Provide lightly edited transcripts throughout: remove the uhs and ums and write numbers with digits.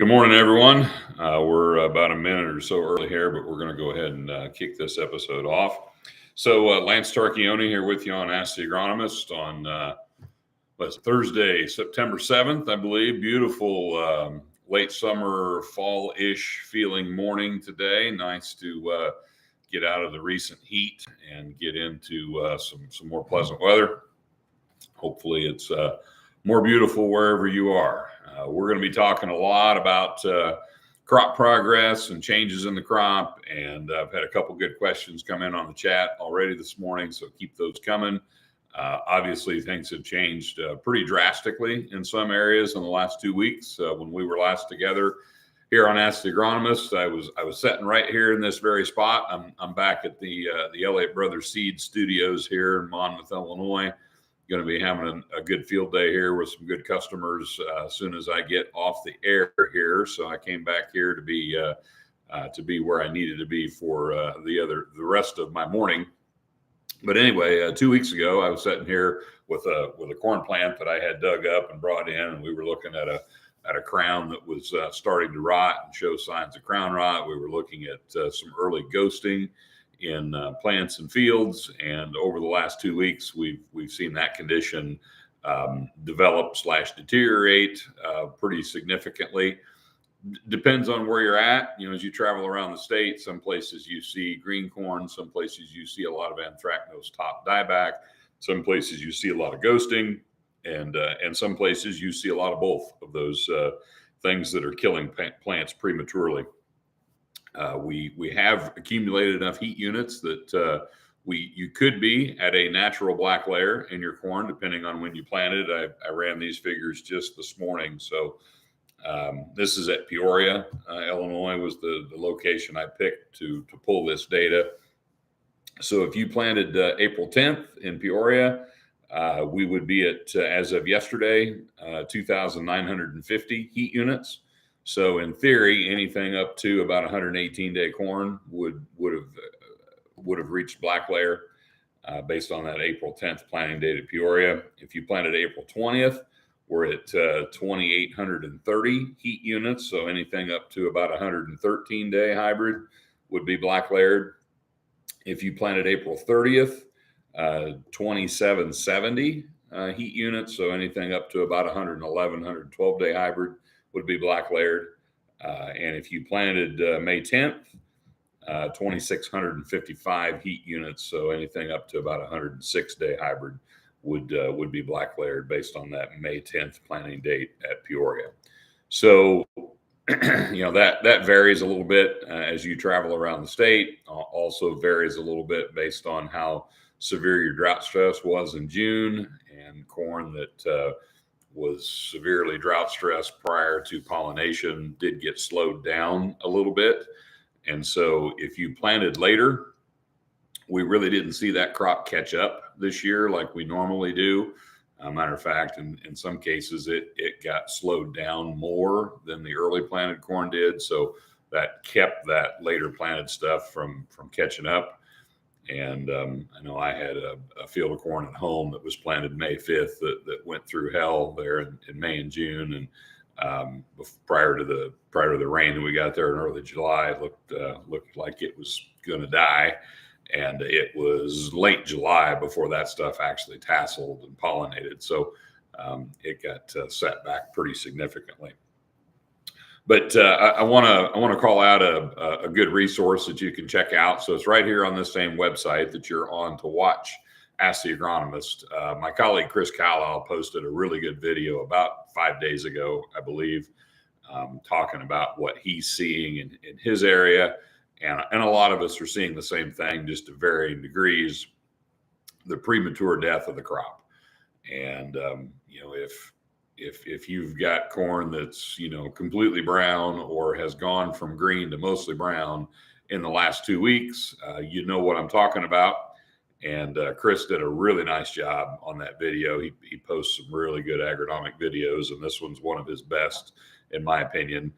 morning, everyone. We're about a minute or so early here, but we're going to go ahead and kick this episode off. So, Lance Tarchioni here with you on Ask the Agronomist on Thursday, September 7th, I believe. Beautiful late summer, fall-ish feeling morning today. Nice to get out of the recent heat and get into some more pleasant weather. Hopefully, it's more beautiful wherever you are. We're going to be talking a lot about crop progress and changes in the crop. And I've had a couple good questions come in on the chat already this morning, so keep those coming. Obviously, things have changed pretty drastically in some areas in the last 2 weeks. When we were last together here on Ask the Agronomist, I was sitting right here in this very spot. I'm back at the Elliott Brothers Seed Studios here in Monmouth, Illinois. Going to be having a good field day here with some good customers as soon as I get off the air here. So I came back here to be where I needed to be for the rest of my morning. But anyway, 2 weeks ago, I was sitting here with a corn plant that I had dug up and brought in, and we were looking at a crown that was starting to rot and show signs of crown rot. We were looking at some early ghosting in plants and fields, and over the last 2 weeks, we've seen that condition develop / deteriorate pretty significantly. Depends on where you're at. As you travel around the state, some places you see green corn, some places you see a lot of anthracnose top dieback, some places you see a lot of ghosting, and some places you see a lot of both of those things that are killing plants prematurely. We have accumulated enough heat units that you could be at a natural black layer in your corn, depending on when you planted. I ran these figures just this morning. So this is at Peoria, Illinois was the location I picked to pull this data. So if you planted April 10th in Peoria, we would be at, as of yesterday, 2,950 heat units. So in theory, anything up to about 118-day corn would have reached black layer based on that April 10th planting date at Peoria. If you planted April 20th, we're at 2,830 heat units. So anything up to about 113-day hybrid would be black layered. If you planted April 30th, 2,770 heat units. So anything up to about 111, 112-day hybrid would be black layered. And if you planted May 10th, 2,655 heat units. So anything up to about 106-day hybrid would be black layered based on that May 10th planting date at Peoria. So, that varies a little bit as you travel around the state. Also varies a little bit based on how severe your drought stress was in June, and corn that was severely drought stressed prior to pollination did get slowed down a little bit. And so if you planted later, we really didn't see that crop catch up this year like we normally do. Matter of fact, in some cases, it got slowed down more than the early planted corn did. So that kept that later planted stuff from catching up. And I know I had a field of corn at home that was planted May 5th that went through hell there in May and June. And prior to the rain that we got there in early July, it looked like it was going to die. And it was late July before that stuff actually tasseled and pollinated. So it got set back pretty significantly. But I want to call out a good resource that you can check out. So it's right here on this same website that you're on to watch Ask the Agronomist. My colleague Chris Cowell posted a really good video about 5 days ago, I believe, talking about what he's seeing in his area. And a lot of us are seeing the same thing, just to varying degrees, the premature death of the crop. And, if you've got corn that's, completely brown or has gone from green to mostly brown in the last 2 weeks, you know what I'm talking about. And Chris did a really nice job on that video. He posts some really good agronomic videos, and this one's one of his best, in my opinion,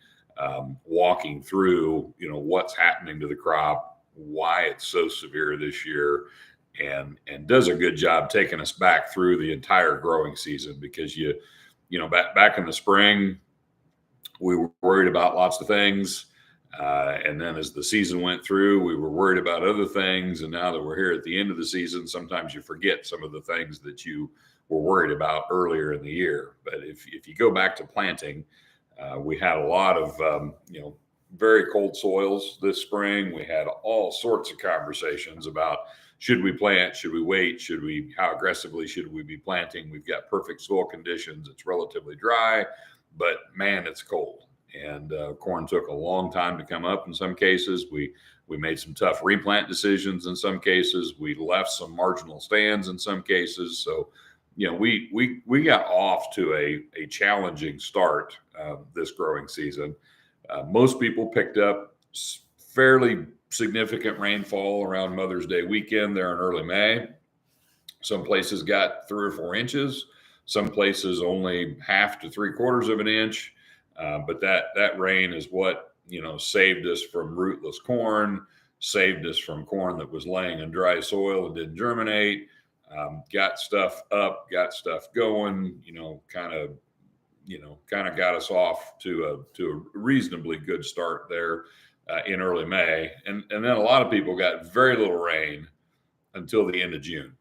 walking through, what's happening to the crop, why it's so severe this year, and does a good job taking us back through the entire growing season. Because back in the spring, we were worried about lots of things. And then as the season went through, we were worried about other things. And now that we're here at the end of the season, sometimes you forget some of the things that you were worried about earlier in the year. But if you go back to planting, we had a lot of, very cold soils this spring. We had all sorts of conversations about, should we plant? Should we wait? How aggressively should we be planting? We've got perfect soil conditions. It's relatively dry, but man, it's cold. And corn took a long time to come up in some cases. We made some tough replant decisions in some cases. We left some marginal stands in some cases. So, we got off to a challenging start this growing season. Most people picked up fairly significant rainfall around Mother's Day weekend there in early May. Some places got 3 or 4 inches. Some places only half to 3/4 of an inch. But that rain is what, saved us from rootless corn, saved us from corn that was laying in dry soil and didn't germinate, got stuff up, got stuff going, kind of got us off to a reasonably good start there in early May. And then a lot of people got very little rain until the end of June.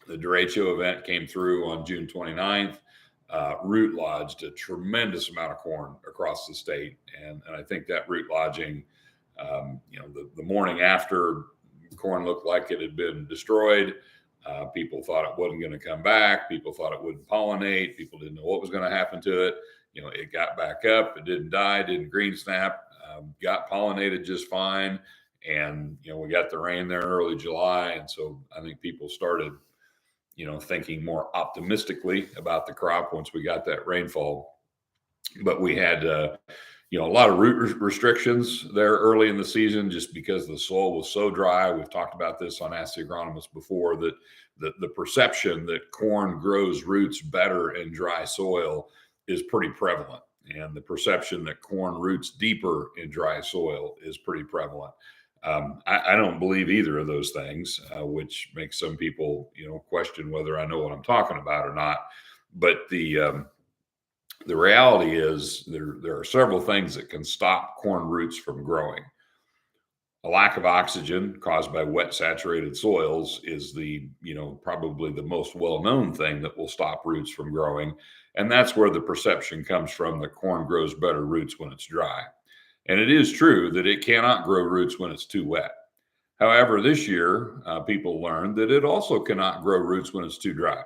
The derecho event came through on June 29th. Root lodged a tremendous amount of corn across the state. And I think that root lodging, the morning after, corn looked like it had been destroyed. People thought it wasn't going to come back. People thought it wouldn't pollinate. People didn't know what was going to happen to it. It got back up. It didn't die, didn't green snap, got pollinated just fine. And, we got the rain there in early July. And so I think people started, thinking more optimistically about the crop once we got that rainfall. But we had, a lot of root restrictions there early in the season just because the soil was so dry. We've talked about this on Ask the Agronomist before, that the perception that corn grows roots better in dry soil is pretty prevalent. And the perception that corn roots deeper in dry soil is pretty prevalent. I don't believe either of those things, which makes some people, question whether I know what I'm talking about or not. But the reality is there are several things that can stop corn roots from growing. A lack of oxygen caused by wet, saturated soils is probably the most well-known thing that will stop roots from growing. And that's where the perception comes from that corn grows better roots when it's dry. And it is true that it cannot grow roots when it's too wet. However, this year, people learned that it also cannot grow roots when it's too dry.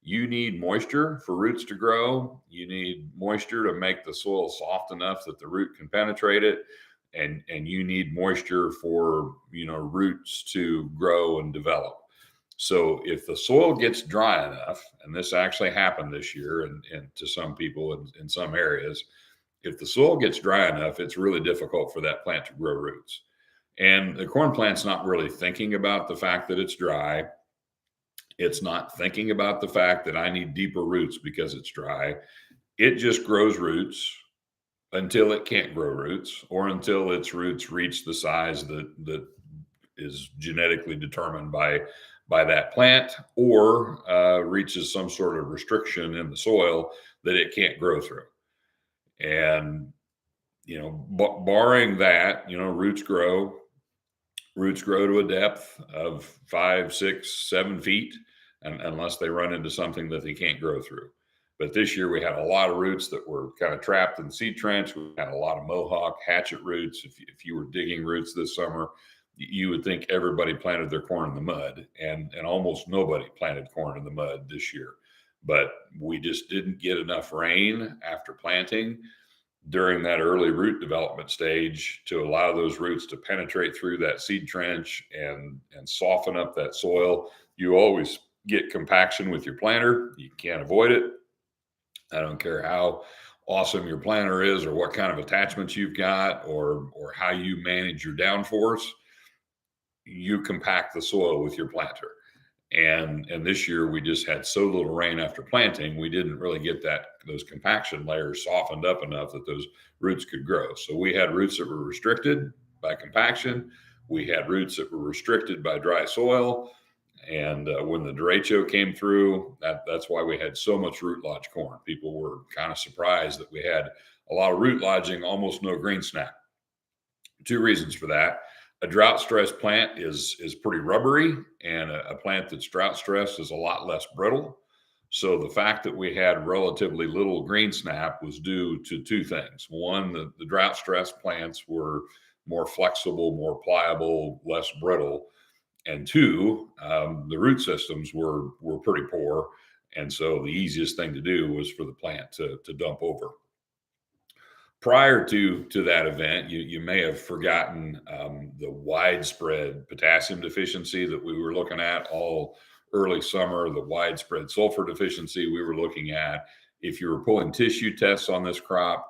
You need moisture for roots to grow. You need moisture to make the soil soft enough that the root can penetrate it. And you need moisture for, roots to grow and develop. So if the soil gets dry enough, and this actually happened this year and to some people in some areas, if the soil gets dry enough, it's really difficult for that plant to grow roots. And the corn plant's not really thinking about the fact that it's dry. It's not thinking about the fact that I need deeper roots because it's dry. It just grows roots until it can't grow roots, or until its roots reach the size that is genetically determined by that plant, or reaches some sort of restriction in the soil that it can't grow through. And, barring that, roots grow to a depth of 5, 6, 7 feet, unless they run into something that they can't grow through. But this year we had a lot of roots that were kind of trapped in the seed trench. We had a lot of mohawk hatchet roots. If you were digging roots this summer, you would think everybody planted their corn in the mud, and almost nobody planted corn in the mud this year. But we just didn't get enough rain after planting during that early root development stage to allow those roots to penetrate through that seed trench and soften up that soil. You always get compaction with your planter. You can't avoid it. I don't care how awesome your planter is, or what kind of attachments you've got, or how you manage your downforce. You compact the soil with your planter. And this year we just had so little rain after planting, we didn't really get those compaction layers softened up enough that those roots could grow. So we had roots that were restricted by compaction. We had roots that were restricted by dry soil. And when the derecho came through, that's why we had so much root lodge corn. People were kind of surprised that we had a lot of root lodging, almost no green snap. Two reasons for that. A drought stressed plant is pretty rubbery, and a plant that's drought stressed is a lot less brittle. So the fact that we had relatively little green snap was due to two things. One, the drought stressed plants were more flexible, more pliable, less brittle. And two, the root systems were pretty poor. And so the easiest thing to do was for the plant to dump over. Prior to that event, you may have forgotten the widespread potassium deficiency that we were looking at all early summer, the widespread sulfur deficiency we were looking at. If you were pulling tissue tests on this crop,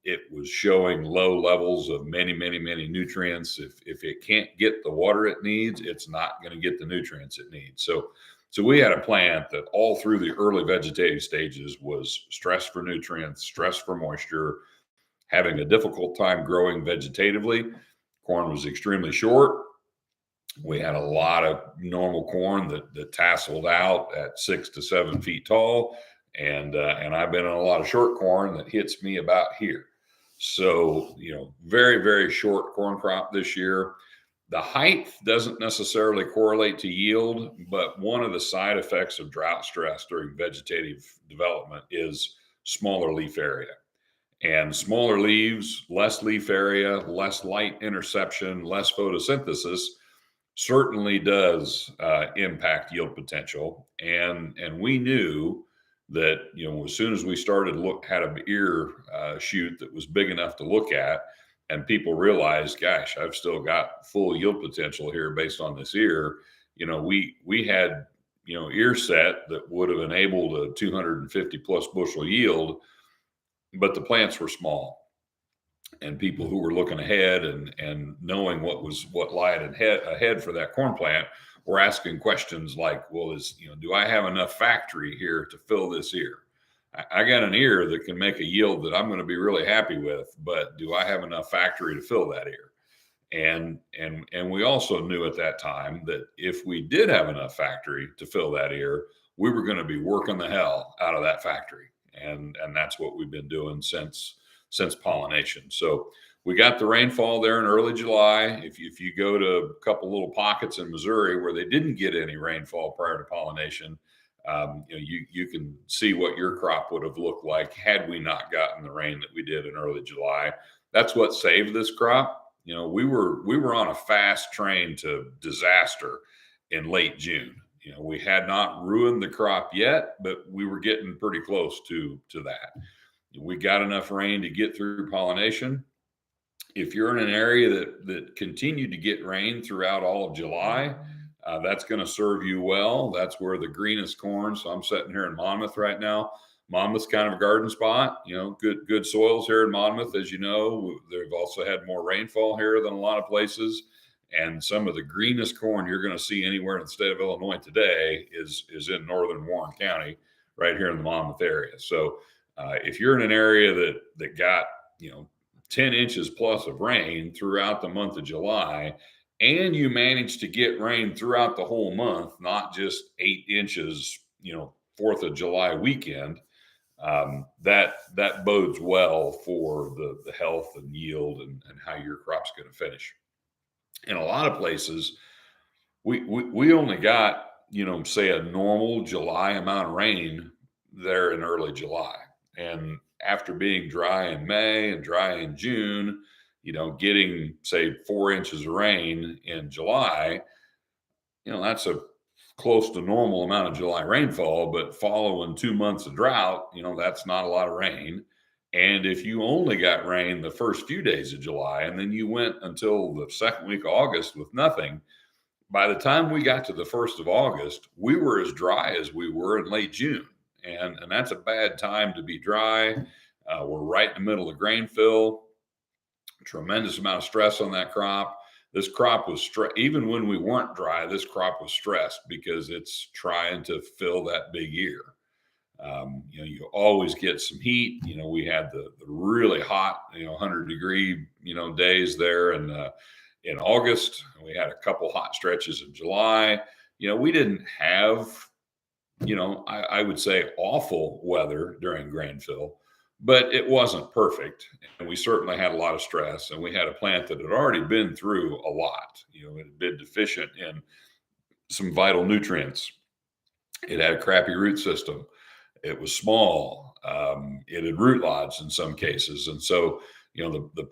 it was showing low levels of many nutrients. If it can't get the water it needs, it's not going to get the nutrients it needs. So we had a plant that all through the early vegetative stages was stressed for nutrients, stressed for moisture, having a difficult time growing vegetatively. Corn was extremely short. We had a lot of normal corn that tasseled out at 6 to 7 feet tall. And I've been in a lot of short corn that hits me about here. So, very short corn crop this year. The height doesn't necessarily correlate to yield, but one of the side effects of drought stress during vegetative development is smaller leaf area. And smaller leaves, less leaf area, less light interception, less photosynthesis certainly does impact yield potential. And we knew that, as soon as we started had an ear shoot that was big enough to look at, and people realized, gosh, I've still got full yield potential here based on this ear. We had, ear set that would have enabled a 250 plus bushel yield, but the plants were small. And people who were looking ahead and knowing what lied ahead for that corn plant were asking questions like, well, do I have enough factory here to fill this ear? I got an ear that can make a yield that I'm going to be really happy with, but do I have enough factory to fill that ear? And we also knew at that time that if we did have enough factory to fill that ear, we were going to be working the hell out of that factory. And that's what we've been doing since pollination. So we got the rainfall there in early July. If you go to a couple little pockets in Missouri where they didn't get any rainfall prior to pollination, you can see what your crop would have looked like had we not gotten the rain that we did in early July. That's what saved this crop. We were on a fast train to disaster in late June. We had not ruined the crop yet, but we were getting pretty close to that. We got enough rain to get through pollination. If you're in an area that continued to get rain throughout all of July, that's going to serve you well. That's where the greenest corn. So I'm sitting here in Monmouth right now. Monmouth's kind of a garden spot. Good soils here in Monmouth. As you know, they've also had more rainfall here than a lot of places. And some of the greenest corn you're going to see anywhere in the state of Illinois today is in northern Warren County, right here in the Monmouth area. So if you're in an area that got 10 inches plus of rain throughout the month of July, and you managed to get rain throughout the whole month, not just 8 inches, 4th of July weekend, that bodes well for the health and yield and how your crop's going to finish. In a lot of places, we only got, say a normal July amount of rain there in early July. And after being dry in May and dry in June, getting, say, 4 inches of rain in July, that's a close to normal amount of July rainfall, but following 2 months of drought, that's not a lot of rain. And if you only got rain the first few days of July, and then you went until the second week of August with nothing, by the time we got to the 1st of August, we were as dry as we were in late June. And that's a bad time to be dry. We're right in the middle of grain fill. Tremendous amount of stress on that crop. This crop was even when we weren't dry, this crop was stressed because it's trying to fill that big ear. You always get some heat. We had the really hot, 100-degree, days there in August. We had a couple hot stretches in July. we didn't have, I would say awful weather during grain fill, but it wasn't perfect. And we certainly had a lot of stress. And we had a plant that had already been through a lot. It had been deficient in some vital nutrients. It had a crappy root system. It was small. It had root lodged in some cases. And so, the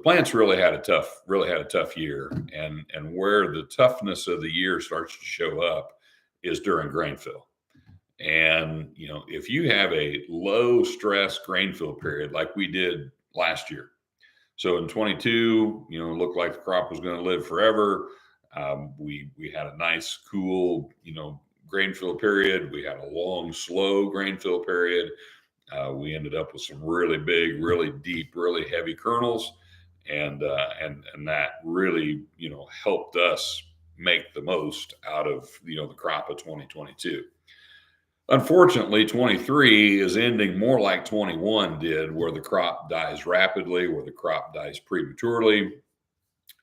plants really had a tough year. And where the toughness of the year starts to show up is during grain fill. And, if you have a low stress grain fill period like we did last year, so in 22, it looked like the crop was going to live forever. We had a nice, cool, grain fill period. We had a long, slow grain fill period. We ended up with some really big, really deep, really heavy kernels, and that really, helped us make the most out of the crop of 2022. Unfortunately, 23 is ending more like 21 did, where the crop dies rapidly, where the crop dies prematurely,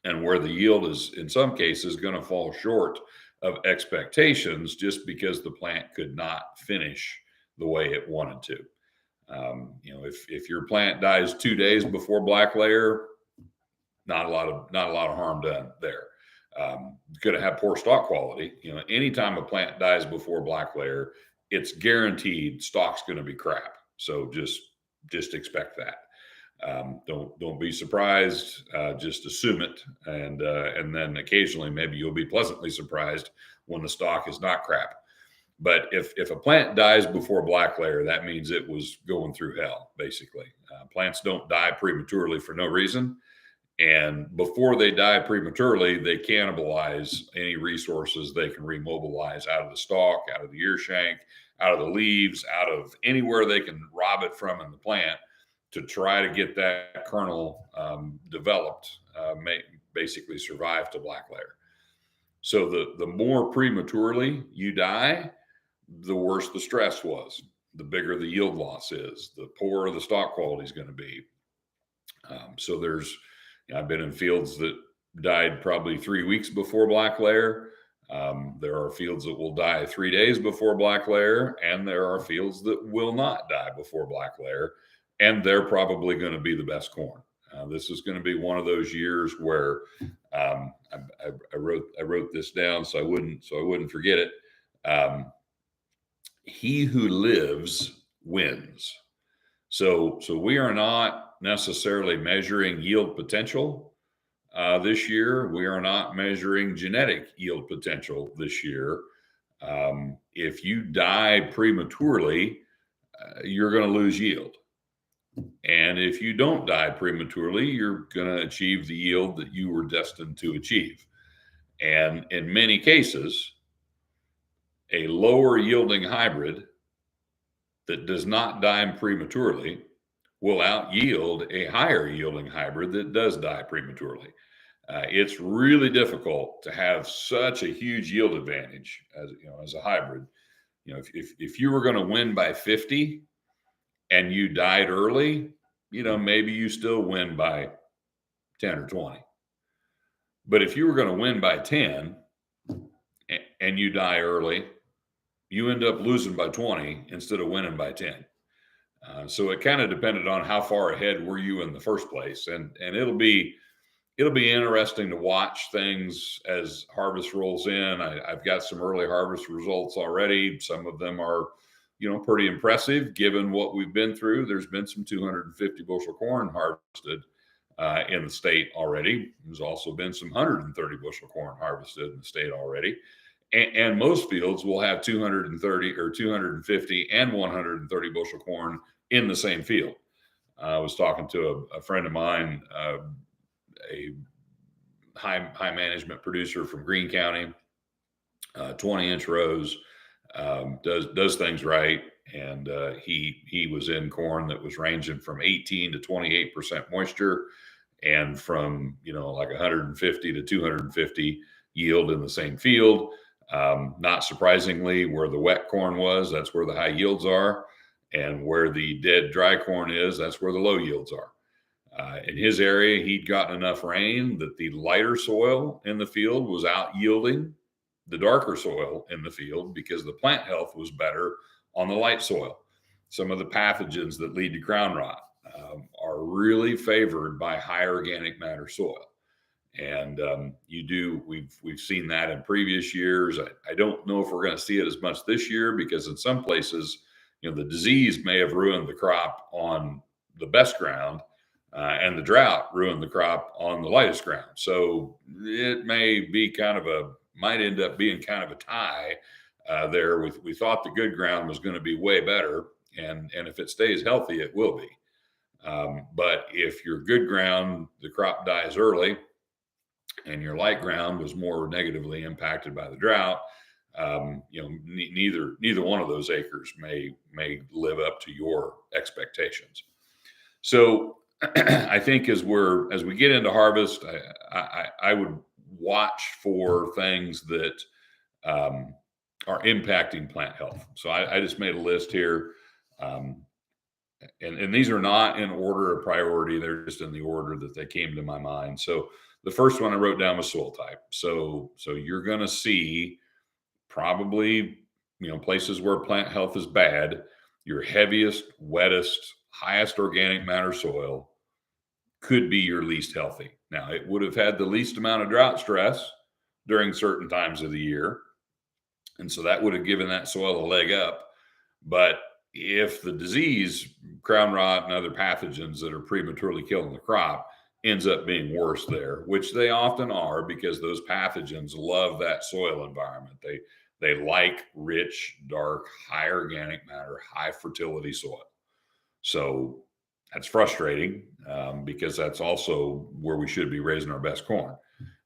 and where the yield is, in some cases, going to fall short of expectations just because the plant could not finish the way it wanted to. If your plant dies 2 days before black layer, not a lot of harm done there. Going to have poor stalk quality. Anytime a plant dies before black layer, it's guaranteed stalk's going to be crap. So just expect that. Don't be surprised. Just assume it, and then occasionally maybe you'll be pleasantly surprised when the stalk is not crap. But if a plant dies before black layer, that means it was going through hell, basically. Plants don't die prematurely for no reason. And before they die prematurely, they cannibalize any resources they can remobilize out of the stalk, out of the ear shank, out of the leaves, out of anywhere they can rob it from in the plant to try to get that kernel developed, basically survive to black layer. So the more prematurely you die, the worse the stress was, the bigger the yield loss is, the poorer the stalk quality is going to be. So I've been in fields that died probably 3 weeks before black layer. There are fields that will die 3 days before black layer, and there are fields that will not die before black layer, and they're probably going to be the best corn. This is going to be one of those years where I wrote this down so I wouldn't forget it. He who lives wins. So we are not necessarily measuring yield potential this year. We are not measuring genetic yield potential this year. If you die prematurely, you're going to lose yield. And if you don't die prematurely, you're going to achieve the yield that you were destined to achieve. And in many cases, a lower yielding hybrid that does not die prematurely will out yield a higher yielding hybrid that does die prematurely. It's really difficult to have such a huge yield advantage as a hybrid. If you were going to win by 50 and you died early, maybe you still win by 10 or 20. But if you were going to win by 10 and you die early, you end up losing by 20 instead of winning by 10. So it kind of depended on how far ahead were you in the first place. And it'll be interesting to watch things as harvest rolls in. I've got some early harvest results already. Some of them are, pretty impressive given what we've been through. There's been some 250 bushel corn harvested in the state already. There's also been some 130 bushel corn harvested in the state already. And most fields will have 230 or 250 and 130 bushel corn in the same field. I was talking to a friend of mine, a high management producer from Greene County, 20-inch rows, does things right. And he was in corn that was ranging from 18 to 28% moisture and from, like 150 to 250 yield in the same field. Not surprisingly, where the wet corn was, that's where the high yields are. And where the dead dry corn is, that's where the low yields are. In his area, he'd gotten enough rain that the lighter soil in the field was out yielding the darker soil in the field because the plant health was better on the light soil. Some of the pathogens that lead to crown rot are really favored by high organic matter soil. And we've seen that in previous years. I don't know if we're going to see it as much this year because in some places, the disease may have ruined the crop on the best ground, and the drought ruined the crop on the lightest ground. So it might end up being kind of a tie there. We thought the good ground was going to be way better, and if it stays healthy, it will be. But if your good ground, the crop dies early, and your light ground was more negatively impacted by the drought, neither one of those acres may live up to your expectations. So I think as we get into harvest, I would watch for things that are impacting plant health. So I just made a list here. And these are not in order of priority. They're just in the order that they came to my mind. So the first one I wrote down was soil type. So you're going to see probably, places where plant health is bad, your heaviest, wettest, highest organic matter soil could be your least healthy. Now, it would have had the least amount of drought stress during certain times of the year. And so that would have given that soil a leg up. But if the disease, crown rot and other pathogens that are prematurely killing the crop, ends up being worse there, which they often are because those pathogens love that soil environment. They like rich, dark, high organic matter, high fertility soil. So that's frustrating because that's also where we should be raising our best corn.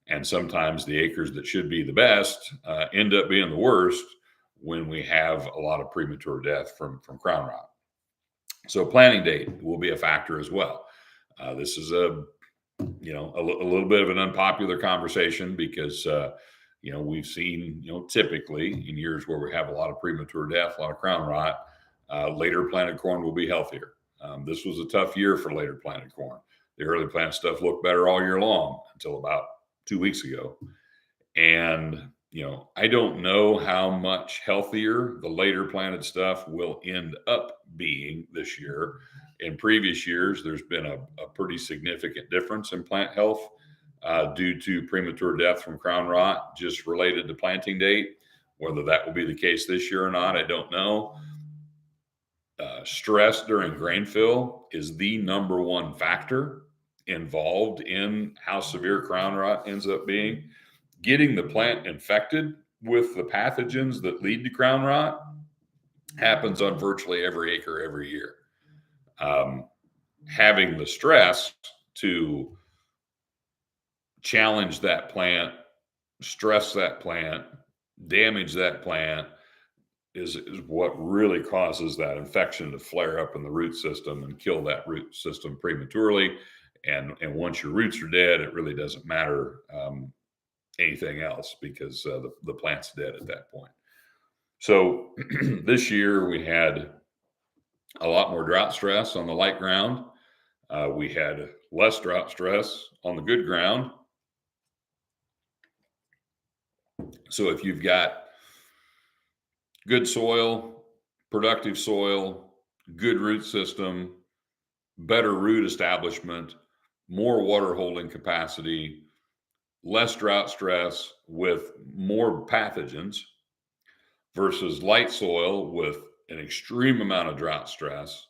And sometimes the acres that should be the best end up being the worst when we have a lot of premature death from crown rot. So planting date will be a factor as well. This is a little bit of an unpopular conversation because we've seen typically in years where we have a lot of premature death, a lot of crown rot, later planted corn will be healthier. This was a tough year for later planted corn. The early planted stuff looked better all year long until about 2 weeks ago. And I don't know how much healthier the later planted stuff will end up being this year. In previous years, there's been a pretty significant difference in plant health due to premature death from crown rot, just related to planting date. Whether that will be the case this year or not, I don't know. Stress during grain fill is the number one factor involved in how severe crown rot ends up being. Getting the plant infected with the pathogens that lead to crown rot happens on virtually every acre every year. Having the stress to challenge that plant, stress that plant, damage that plant is what really causes that infection to flare up in the root system and kill that root system prematurely. And once your roots are dead, it really doesn't matter anything else because the plant's dead at that point. So this year we had a lot more drought stress on the light ground. We had less drought stress on the good ground. So if you've got good soil, productive soil, good root system, better root establishment, more water holding capacity, less drought stress with more pathogens versus light soil with an extreme amount of drought stress,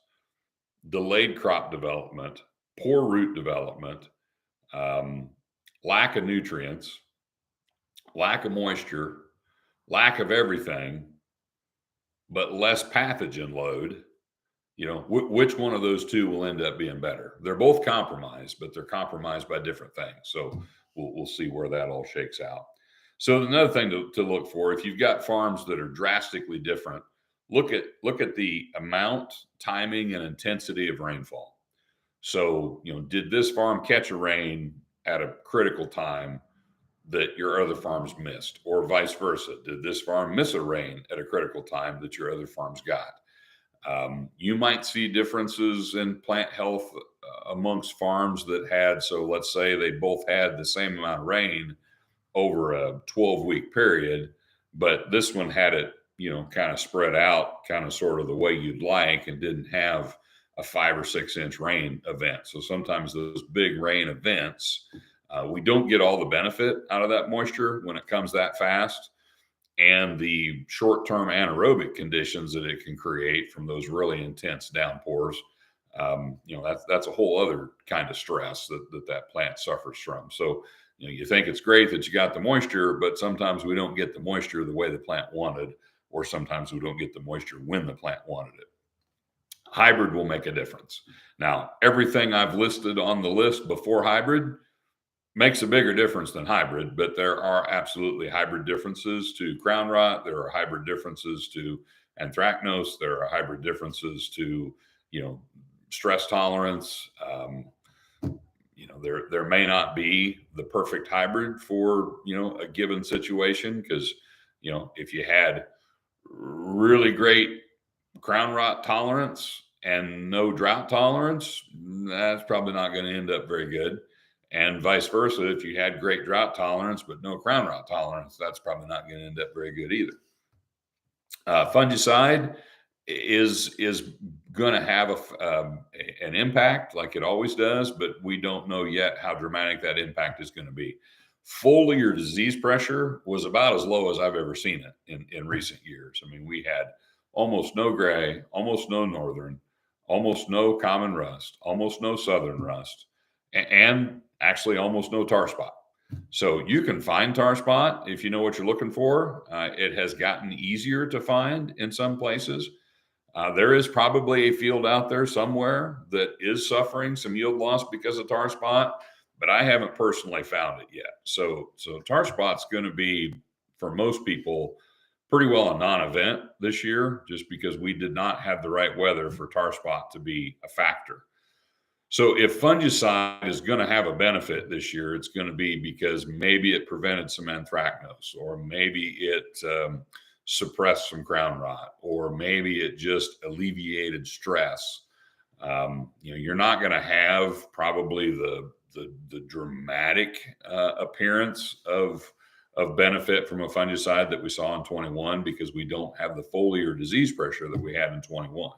delayed crop development, poor root development, lack of nutrients, lack of moisture, lack of everything, but less pathogen load, which one of those two will end up being better? They're both compromised, but they're compromised by different things. So we'll see where that all shakes out. So another thing to look for, if you've got farms that are drastically different, look at the amount, timing, and intensity of rainfall. So, did this farm catch a rain at a critical time that your other farms missed, or vice versa? Did this farm miss a rain at a critical time that your other farms got? You might see differences in plant health amongst farms that had, so let's say they both had the same amount of rain over a 12-week period. but this one had it, kind of spread out, kind of sort of the way you'd like, and didn't have a 5 or 6 inch rain event. So sometimes those big rain events, we don't get all the benefit out of that moisture when it comes that fast. And the short-term anaerobic conditions that it can create from those really intense downpours, that's a whole other kind of stress that plant suffers from. So, you think it's great that you got the moisture, but sometimes we don't get the moisture the way the plant wanted, or sometimes we don't get the moisture when the plant wanted it. Hybrid will make a difference. Now, everything I've listed on the list before hybrid makes a bigger difference than hybrid, but there are absolutely hybrid differences to crown rot. There are hybrid differences to anthracnose. There are hybrid differences to, stress tolerance. There may not be the perfect hybrid for, a given situation, because, if you had really great crown rot tolerance and no drought tolerance, that's probably not going to end up very good. And vice versa, if you had great drought tolerance but no crown rot tolerance, that's probably not going to end up very good either. Fungicide is going to have an impact like it always does, but we don't know yet how dramatic that impact is going to be. Foliar disease pressure was about as low as I've ever seen it in recent years. I mean, we had almost no gray, almost no northern, almost no common rust, almost no southern rust, and actually almost no tar spot. So you can find tar spot if you know what you're looking for. It has gotten easier to find in some places. There is probably a field out there somewhere that is suffering some yield loss because of tar spot, but I haven't personally found it yet. So tar spot's going to be, for most people, pretty well a non-event this year, just because we did not have the right weather for tar spot to be a factor. So if fungicide is going to have a benefit this year, it's going to be because maybe it prevented some anthracnose, or maybe it suppressed some crown rot, or maybe it just alleviated stress. You're not going to have probably the dramatic appearance of benefit from a fungicide that we saw in 21, because we don't have the foliar disease pressure that we had in 21.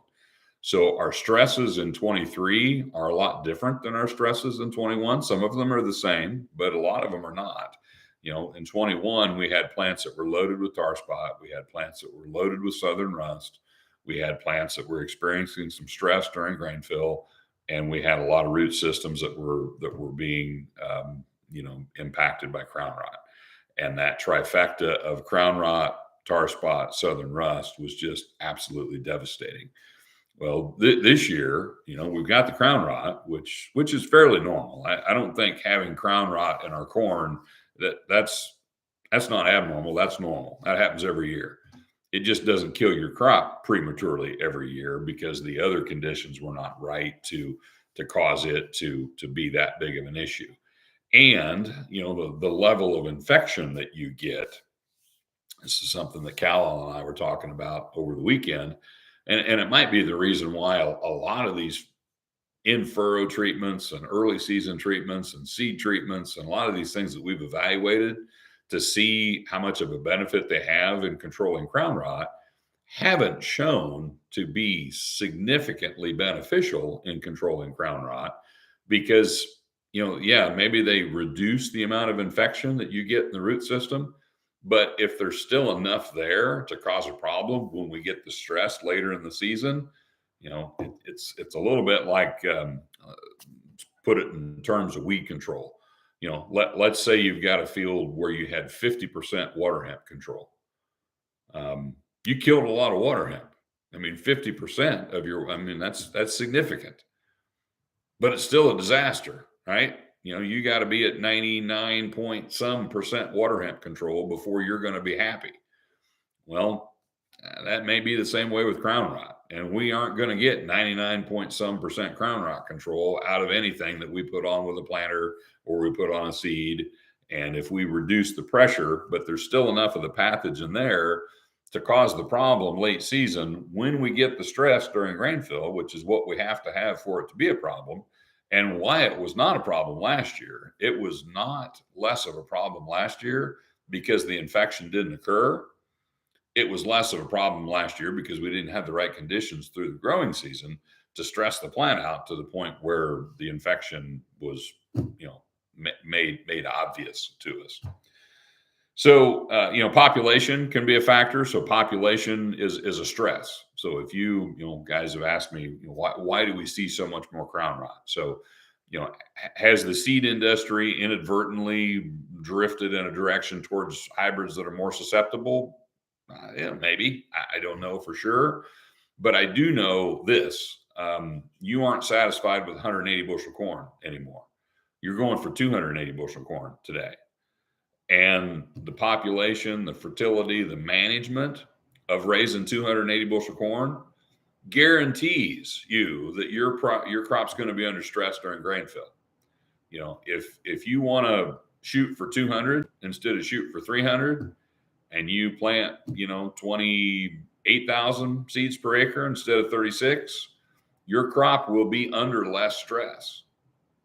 So our stresses in 23 are a lot different than our stresses in 21. Some of them are the same, but a lot of them are not. In 21, we had plants that were loaded with tar spot. We had plants that were loaded with southern rust. We had plants that were experiencing some stress during grain fill, and we had a lot of root systems that were being, impacted by crown rot. And that trifecta of crown rot, tar spot, southern rust was just absolutely devastating. Well, this year, we've got the crown rot, which is fairly normal. I don't think having crown rot in our corn, that's not abnormal. That's normal. That happens every year. It just doesn't kill your crop prematurely every year, because the other conditions were not right to cause it to be that big of an issue. And, the level of infection that you get. This is something that Cal and I were talking about over the weekend. And it might be the reason why a lot of these in-furrow treatments and early season treatments and seed treatments and a lot of these things that we've evaluated to see how much of a benefit they have in controlling crown rot haven't shown to be significantly beneficial in controlling crown rot, because, maybe they reduce the amount of infection that you get in the root system. But if there's still enough there to cause a problem when we get the stress later in the season, it's a little bit like, put it in terms of weed control. Let's say you've got a field where you had 50% water hemp control. You killed a lot of water hemp. 50% of that's significant, but it's still a disaster, right? You got to be at 99 point some percent water hemp control before you're going to be happy. Well, that may be the same way with crown rot. And we aren't going to get 99 point some percent crown rot control out of anything that we put on with a planter or we put on a seed. And if we reduce the pressure, but there's still enough of the pathogen there to cause the problem late season, when we get the stress during grain fill, which is what we have to have for it to be a problem. And why it was not a problem last year. It was not less of a problem last year because the infection didn't occur. It was less of a problem last year because we didn't have the right conditions through the growing season to stress the plant out to the point where the infection was, made obvious to us. So, population can be a factor. So, population is a stress. So, if guys have asked me, why do we see so much more crown rot? So, has the seed industry inadvertently drifted in a direction towards hybrids that are more susceptible? Yeah, maybe. I don't know for sure, but I do know this: you aren't satisfied with 180 bushel corn anymore. You're going for 280 bushel corn today. And the population, the fertility, the management of raising 280 bushel corn guarantees you that your crop's going to be under stress during grain fill. If you want to shoot for 200 instead of shoot for 300, and you plant 28,000 seeds per acre instead of 36, your crop will be under less stress.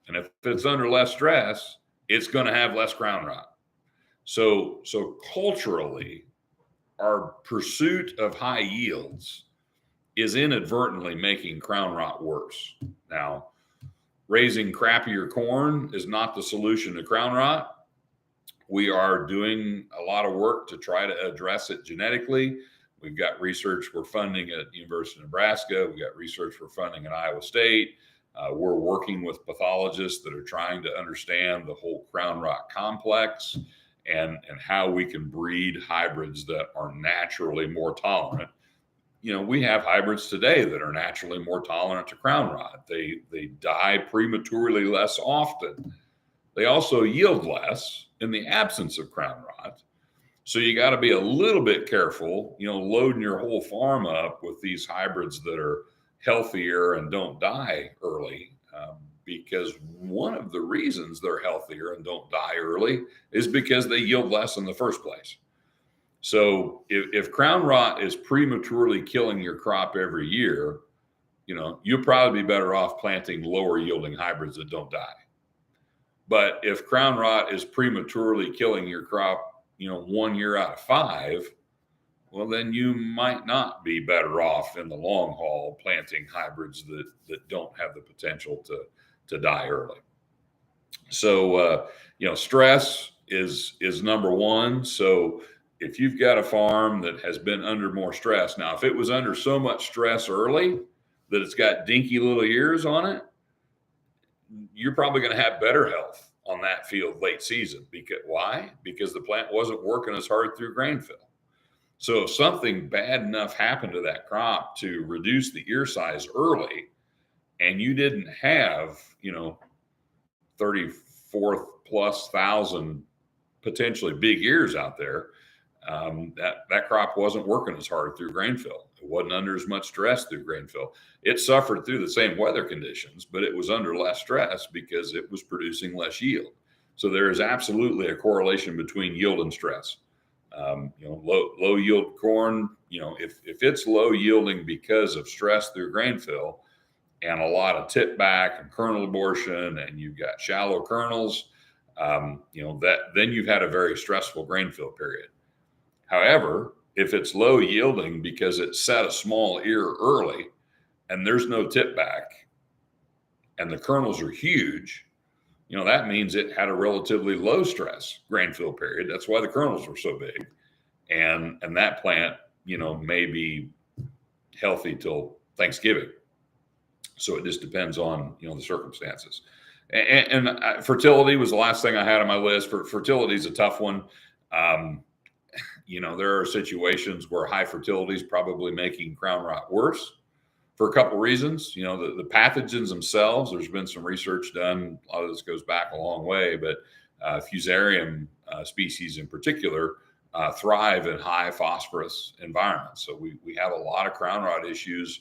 And if it's under less stress, it's going to have less crown rot. So culturally, our pursuit of high yields is inadvertently making crown rot worse. Now, raising crappier corn is not the solution to crown rot. We are doing a lot of work to try to address it genetically. We've got research we're funding at the University of Nebraska. We've got research we're funding at Iowa State. We're working with pathologists that are trying to understand the whole crown rot complex and how we can breed hybrids that are naturally more tolerant. We have hybrids today that are naturally more tolerant to crown rot. They die prematurely less often. They also yield less in the absence of crown rot. So you got to be a little bit careful, loading your whole farm up with these hybrids that are healthier and don't die early. Because one of the reasons they're healthier and don't die early is because they yield less in the first place. So if crown rot is prematurely killing your crop every year, you'll probably be better off planting lower yielding hybrids that don't die. But if crown rot is prematurely killing your crop, 1 year out of 5, well, then you might not be better off in the long haul planting hybrids that don't have the potential to die early. So, stress is number one. So if you've got a farm that has been under more stress, now, if it was under so much stress early that it's got dinky little ears on it, you're probably going to have better health on that field late season. Why? Because the plant wasn't working as hard through grain fill. So if something bad enough happened to that crop to reduce the ear size early, and you didn't have, 34 plus thousand potentially big ears out there, that crop wasn't working as hard through grain fill. It wasn't under as much stress through grain fill. It suffered through the same weather conditions, but it was under less stress because it was producing less yield. So there is absolutely a correlation between yield and stress. Low yield corn, if it's low yielding because of stress through grain fill and a lot of tip back and kernel abortion, and you've got shallow kernels, then you've had a very stressful grain fill period. However, if it's low yielding because it set a small ear early and there's no tip back and the kernels are huge, that means it had a relatively low stress grain fill period. That's why the kernels were so big. And that plant, may be healthy till Thanksgiving. So it just depends on, the circumstances. And fertility was the last thing I had on my list. Fertility is a tough one. There are situations where high fertility is probably making crown rot worse for a couple reasons. The pathogens themselves, there's been some research done. A lot of this goes back a long way, but fusarium species in particular thrive in high phosphorus environments. So we have a lot of crown rot issues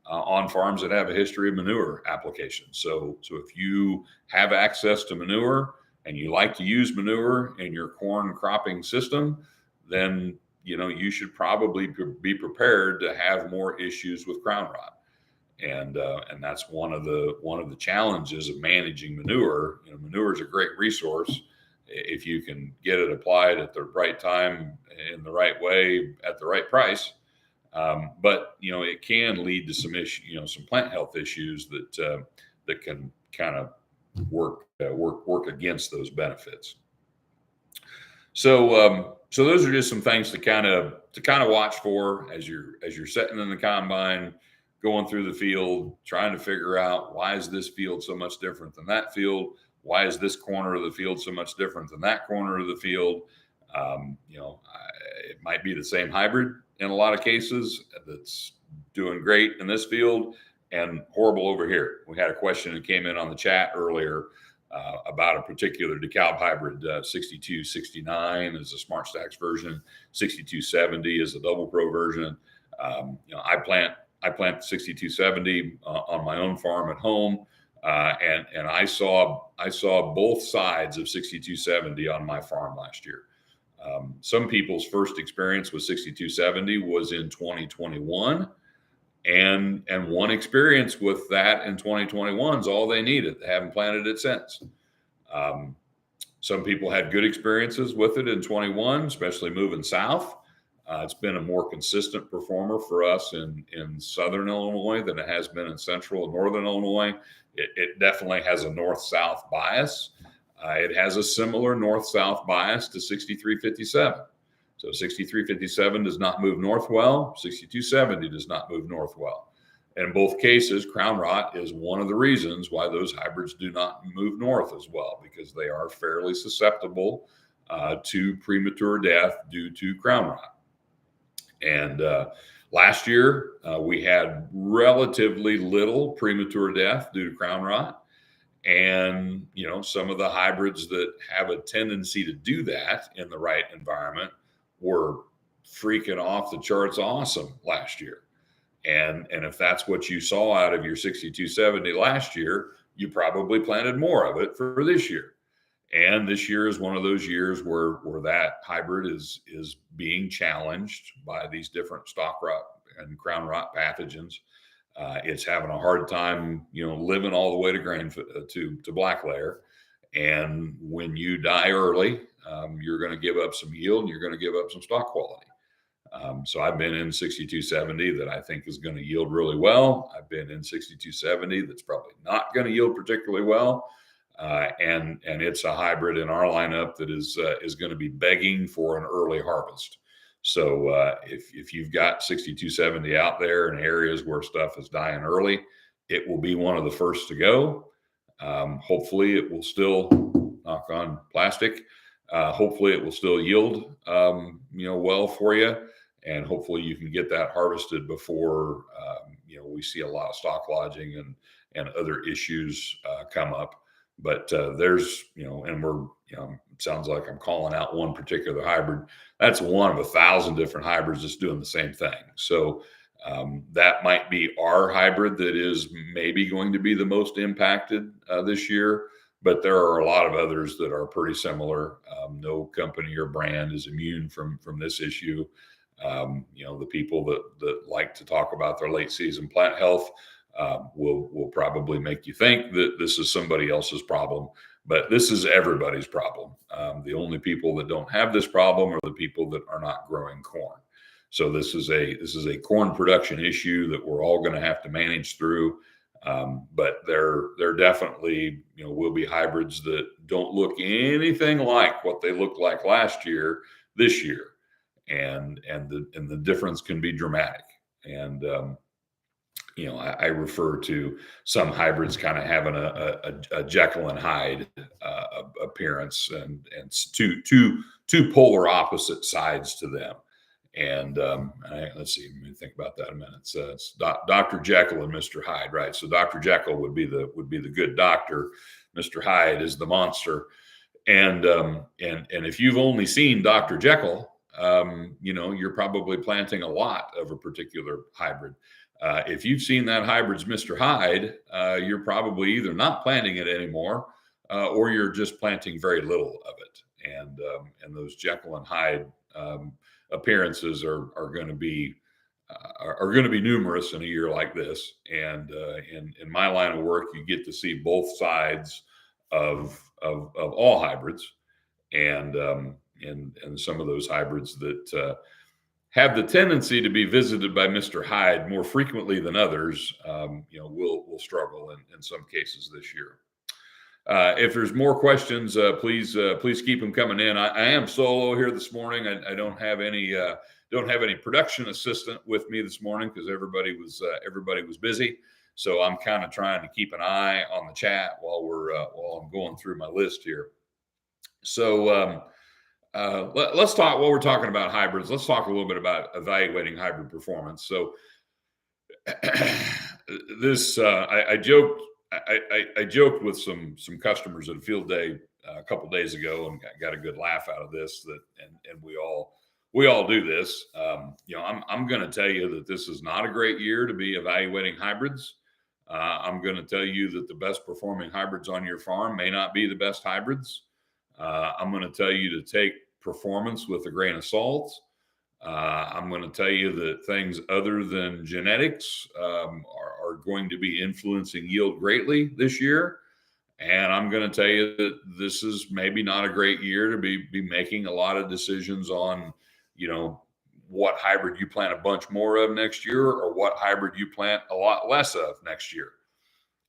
on farms that have a history of manure application. So if you have access to manure and you like to use manure in your corn cropping system, then you should probably be prepared to have more issues with crown rot. And that's one of the challenges of managing manure. Manure is a great resource. if you can get it applied at the right time, in the right way, at the right price. But it can lead to some some plant health issues that can kind of work against those benefits. So those are just some things to kind of watch for as you're sitting in the combine, going through the field, trying to figure out, why is this field so much different than that field? Why is this corner of the field so much different than that corner of the field? It might be the same hybrid in a lot of cases that's doing great in this field and horrible over here. We had a question that came in on the chat earlier about a particular DeKalb hybrid. 6269 is a Smart Stacks version. 6270 is a Double Pro version. I plant the 6270 on my own farm at home, and I saw both sides of 6270 on my farm last year. Some people's first experience with 6270 was in 2021. And one experience with that in 2021 is all they needed. They haven't planted it since. Some people had good experiences with it in 21, especially moving south. It's been a more consistent performer for us in southern Illinois than it has been in central and northern Illinois. It definitely has a north-south bias. It has a similar north-south bias to 6357. So 6357 does not move north well. 6270 does not move north well. In both cases, crown rot is one of the reasons why those hybrids do not move north as well, because they are fairly susceptible to premature death due to crown rot. And last year, we had relatively little premature death due to crown rot. And, some of the hybrids that have a tendency to do that in the right environment were freaking off the charts awesome last year. And if that's what you saw out of your 6270 last year, you probably planted more of it for this year. And this year is one of those years where that hybrid is being challenged by these different stalk rot and crown rot pathogens. It's having a hard time, living all the way to grain to black layer. And when you die early, you're going to give up some yield and you're going to give up some stock quality. So I've been in 6270 that I think is going to yield really well. I've been in 6270 that's probably not going to yield particularly well. And it's a hybrid in our lineup that is going to be begging for an early harvest. So if you've got 6270 out there in areas where stuff is dying early, it will be one of the first to go. Hopefully it will still, knock on plastic, hopefully it will still yield, well for you. And hopefully you can get that harvested before, we see a lot of stock lodging and other issues come up. But there's, and we're, it sounds like I'm calling out one particular hybrid. That's one of 1,000 different hybrids that's doing the same thing. So that might be our hybrid that is maybe going to be the most impacted this year. But there are a lot of others that are pretty similar. No company or brand is immune from this issue. The people that like to talk about their late season plant health will probably make you think that this is somebody else's problem, but this is everybody's problem. The only people that don't have this problem are the people that are not growing corn. So this is a corn production issue that we're all going to have to manage through. But there definitely, will be hybrids that don't look anything like what they looked like last year, this year. And the difference can be dramatic. And, I refer to some hybrids kind of having a Jekyll and Hyde appearance and two polar opposite sides to them. And let's see, let me think about that a minute. So it's Dr. Jekyll and Mr. Hyde, right? So Dr. Jekyll would be the good doctor. Mr. Hyde is the monster. And if you've only seen Dr. Jekyll, you're probably planting a lot of a particular hybrid. If you've seen that hybrid's Mr. Hyde, you're probably either not planting it anymore, or you're just planting very little of it. And those Jekyll and Hyde appearances are going to be numerous in a year like this. And in my line of work, you get to see both sides of all hybrids. and some of those hybrids that have the tendency to be visited by Mr. Hyde more frequently than others, will struggle in some cases this year. If there's more questions, please keep them coming in. I am solo here this morning. I don't have any production assistant with me this morning because everybody was busy. So I'm kind of trying to keep an eye on the chat while I'm going through my list here. So let's talk. While we're talking about hybrids, let's talk a little bit about evaluating hybrid performance. So I joked with some customers at a field day a couple days ago and got a good laugh out of this. And we all do this. I'm going to tell you that this is not a great year to be evaluating hybrids. I'm going to tell you that the best performing hybrids on your farm may not be the best hybrids. I'm going to tell you to take performance with a grain of salt. I'm going to tell you that things other than genetics are going to be influencing yield greatly this year. And I'm going to tell you that this is maybe not a great year to be making a lot of decisions on, what hybrid you plant a bunch more of next year or what hybrid you plant a lot less of next year.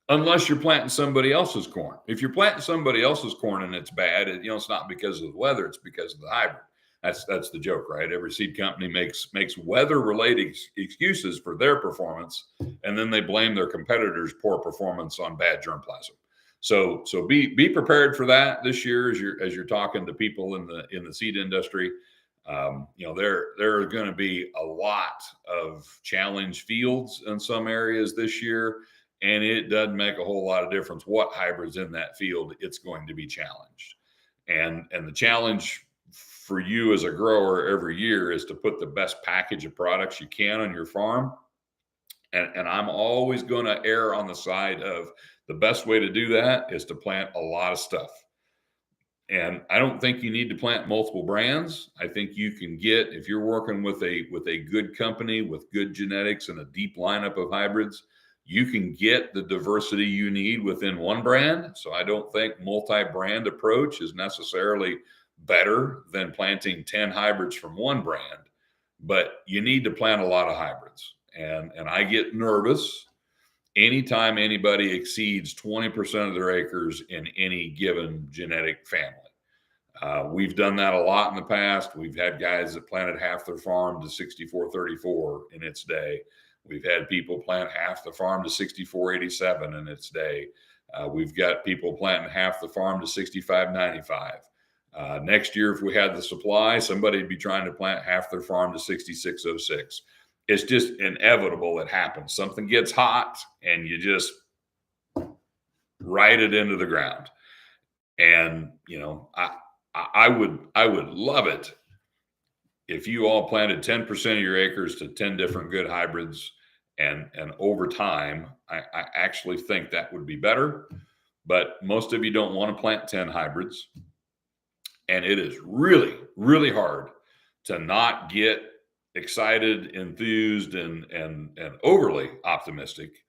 Unless you're planting somebody else's corn. If you're planting somebody else's corn and it's bad, it's not because of the weather, it's because of the hybrid. That's the joke, right? Every seed company makes weather-related excuses for their performance, and then they blame their competitors' poor performance on bad germplasm. So be prepared for that this year as you're talking to people in the seed industry. There are going to be a lot of challenge fields in some areas this year, and it doesn't make a whole lot of difference what hybrids in that field. It's going to be challenged, and the challenge for you as a grower every year is to put the best package of products you can on your farm. And I'm always going to err on the side of the best way to do that is to plant a lot of stuff. And I don't think you need to plant multiple brands. I think you can get, if you're working with a good company with good genetics and a deep lineup of hybrids, you can get the diversity you need within one brand. So I don't think multi-brand approach is necessarily better than planting 10 hybrids from one brand, but you need to plant a lot of hybrids. And I get nervous anytime anybody exceeds 20% of their acres in any given genetic family. We've done that a lot in the past. We've had guys that planted half their farm to 6434 in its day. We've had people plant half the farm to 6487 in its day. We've got people planting half the farm to 6595. Next year, if we had the supply, somebody'd be trying to plant half their farm to 6606. It's just inevitable. It happens. Something gets hot and you just ride it into the ground. And, I would love it if you all planted 10% of your acres to 10 different good hybrids. And over time, I actually think that would be better. But most of you don't want to plant 10 hybrids. And it is really, really hard to not get excited, enthused, and overly optimistic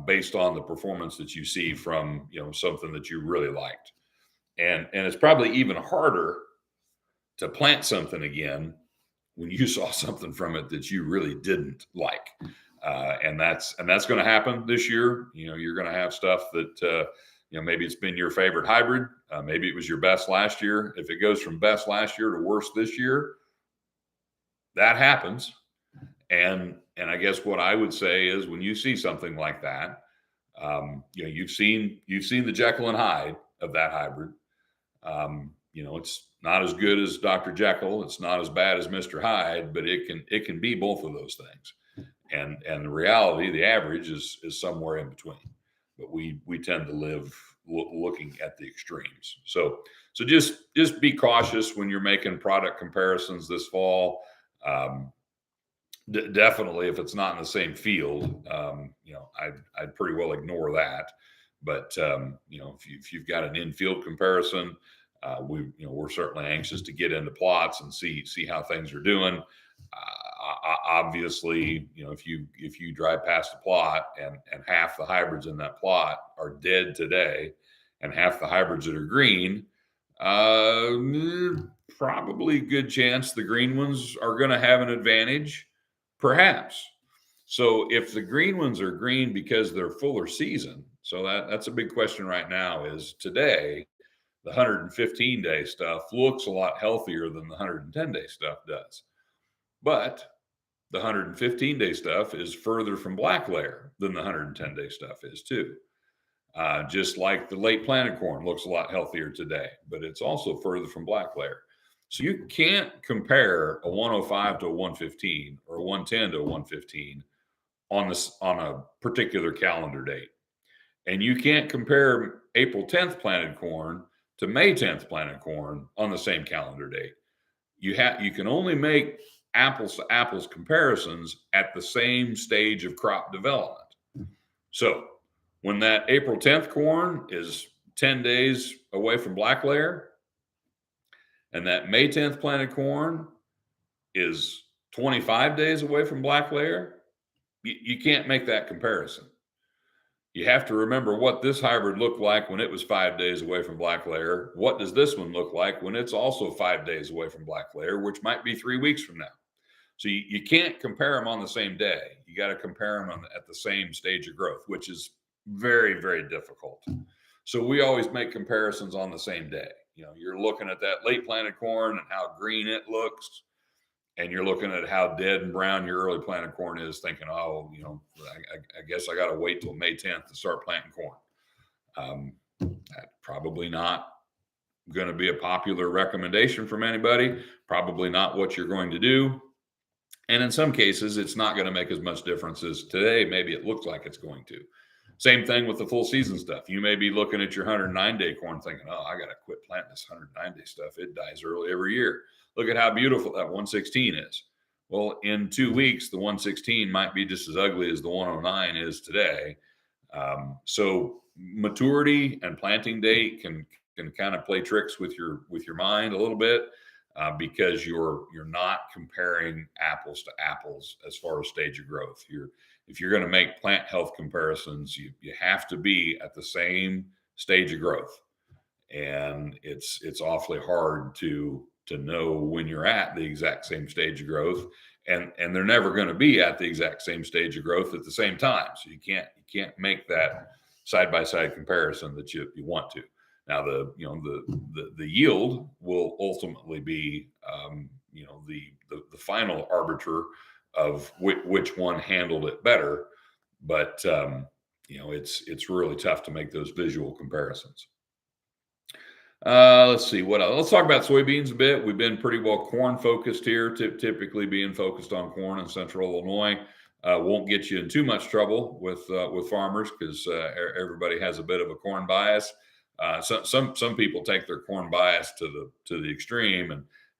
based on the performance that you see from something that you really liked. And it's probably even harder to plant something again when you saw something from it that you really didn't like. And that's going to happen this year. You're going to have stuff that maybe it's been your favorite hybrid. Maybe it was your best last year. If it goes from best last year to worst this year, that happens. And I guess what I would say is when you see something like that, you've seen the Jekyll and Hyde of that hybrid. It's not as good as Dr. Jekyll. It's not as bad as Mr. Hyde, but it can be both of those things. And the reality, the average is somewhere in between. But we tend to live looking at the extremes. So just be cautious when you're making product comparisons this fall. Definitely, if it's not in the same field, I'd pretty well ignore that. But if you've got an in-field comparison, we're certainly anxious to get into plots and see how things are doing. Obviously, if you drive past a plot and half the hybrids in that plot are dead today, and half the hybrids that are green, Probably good chance the green ones are going to have an advantage, perhaps. So if the green ones are green because they're fuller season, so that's a big question right now. Is today the 115-day stuff looks a lot healthier than the 110-day stuff does, but the 115-day stuff is further from black layer than the 110-day stuff is too. Just like the late planted corn looks a lot healthier today, but it's also further from black layer. So you can't compare a 105 to a 115 or a 110 to a 115 on a particular calendar date. And you can't compare April 10th planted corn to May 10th planted corn on the same calendar date. You can only make apples to apples comparisons at the same stage of crop development. So when that April 10th corn is 10 days away from black layer and that May 10th planted corn is 25 days away from black layer, you can't make that comparison. You have to remember what this hybrid looked like when it was 5 days away from black layer. What does this one look like when it's also 5 days away from black layer, which might be 3 weeks from now? So you can't compare them on the same day. You got to compare them at the same stage of growth, which is very, very difficult. So we always make comparisons on the same day. You're looking at that late planted corn and how green it looks, and you're looking at how dead and brown your early planted corn is, thinking, oh, I guess I got to wait till May 10th to start planting corn. That's probably not going to be a popular recommendation from anybody, probably not what you're going to do. And in some cases, it's not going to make as much difference as today. Maybe it looks like it's going to. Same thing with the full season stuff. You may be looking at your 109-day corn thinking, oh, I got to quit planting this 109-day stuff. It dies early every year. Look at how beautiful that 116 is. Well, in 2 weeks, the 116 might be just as ugly as the 109 is today. So maturity and planting date can kind of play tricks with your mind a little bit. Because you're not comparing apples to apples as far as stage of growth. If you're going to make plant health comparisons, you have to be at the same stage of growth, and it's awfully hard to know when you're at the exact same stage of growth, and they're never going to be at the exact same stage of growth at the same time. So you can't make that side by side comparison that you want to. Now the yield will ultimately be the final arbiter of which one handled it better, but it's really tough to make those visual comparisons. Let's see what else. Let's talk about soybeans a bit. We've been pretty well corn focused here, typically being focused on corn in central Illinois. Won't get you in too much trouble with farmers because everybody has a bit of a corn bias. Some people take their corn bias to the extreme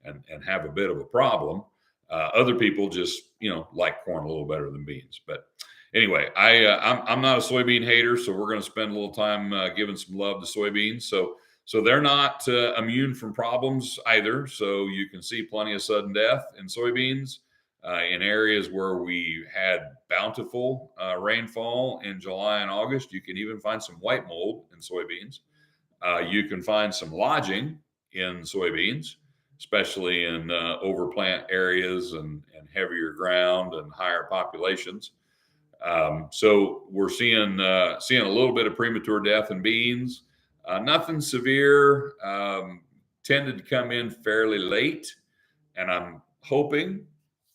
and have a bit of a problem. Other people just like corn a little better than beans. But anyway, I'm not a soybean hater, so we're going to spend a little time giving some love to soybeans. So they're not immune from problems either. So you can see plenty of sudden death in soybeans in areas where we had bountiful rainfall in July and August. You can even find some white mold in soybeans. You can find some lodging in soybeans, especially in overplant areas and heavier ground and higher populations. So we're seeing a little bit of premature death in beans. Nothing severe. Tended to come in fairly late, and I'm hoping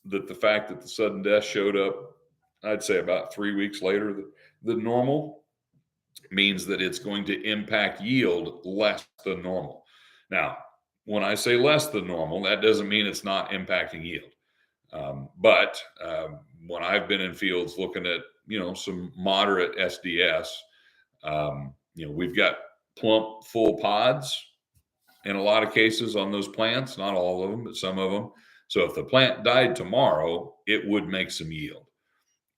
that the fact that the sudden death showed up, I'd say about 3 weeks later than normal, means that it's going to impact yield less than normal. Now, when I say less than normal, that doesn't mean it's not impacting yield. But when I've been in fields looking at, some moderate SDS, we've got plump, full pods in a lot of cases on those plants, not all of them, but some of them. So if the plant died tomorrow, it would make some yield.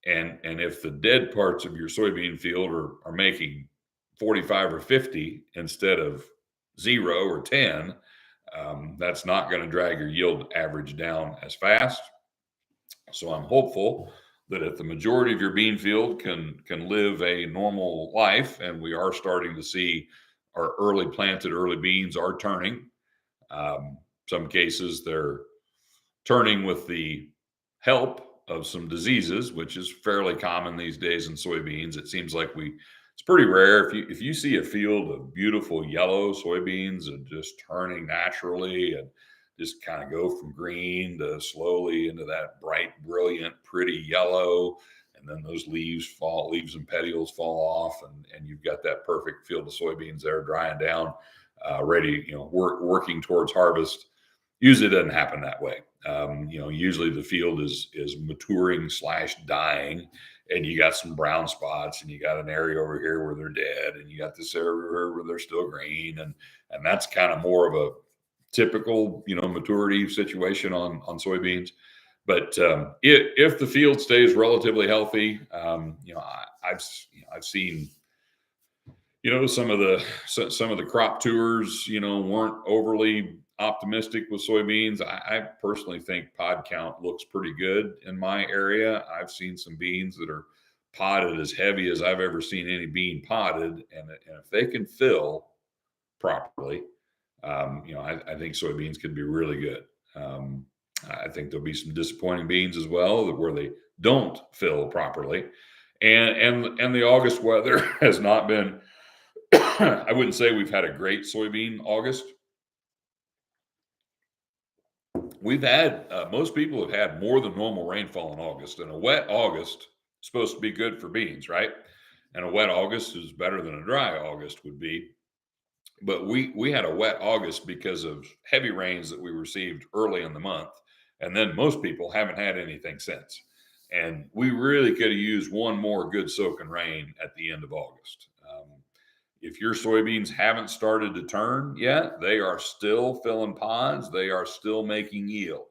And if the dead parts of your soybean field are making 45 or 50 instead of 0 or 10, that's not going to drag your yield average down as fast. So I'm hopeful that if the majority of your bean field can live a normal life, and we are starting to see our early planted early beans are turning. Some cases they're turning with the help of some diseases, which is fairly common these days in soybeans. It seems like it's pretty rare if you see a field of beautiful yellow soybeans and just turning naturally and just kind of go from green to slowly into that bright, brilliant, pretty yellow. And then those leaves and petioles fall off, and you've got that perfect field of soybeans there drying down, ready, working towards harvest. Usually it doesn't happen that way. Usually the field is maturing / dying, and you got some brown spots, and you got an area over here where they're dead, and you got this area where they're still green, and that's kind of more of a typical maturity situation on soybeans. But if the field stays relatively healthy, I've seen some of the crop tours weren't overly optimistic with soybeans. I personally think pod count looks pretty good in my area. I've seen some beans that are potted as heavy as I've ever seen any bean potted, and if they can fill properly, I think soybeans could be really good. I think there'll be some disappointing beans as well where they don't fill properly, and the August weather has not been. I wouldn't say we've had a great soybean August. We've had most people have had more than normal rainfall in August, and a wet August is supposed to be good for beans, right? And a wet August is better than a dry August would be. But we had a wet August because of heavy rains that we received early in the month, and then most people haven't had anything since. And we really could have used one more good soaking rain at the end of August. If your soybeans haven't started to turn yet, they are still filling pods. They are still making yield.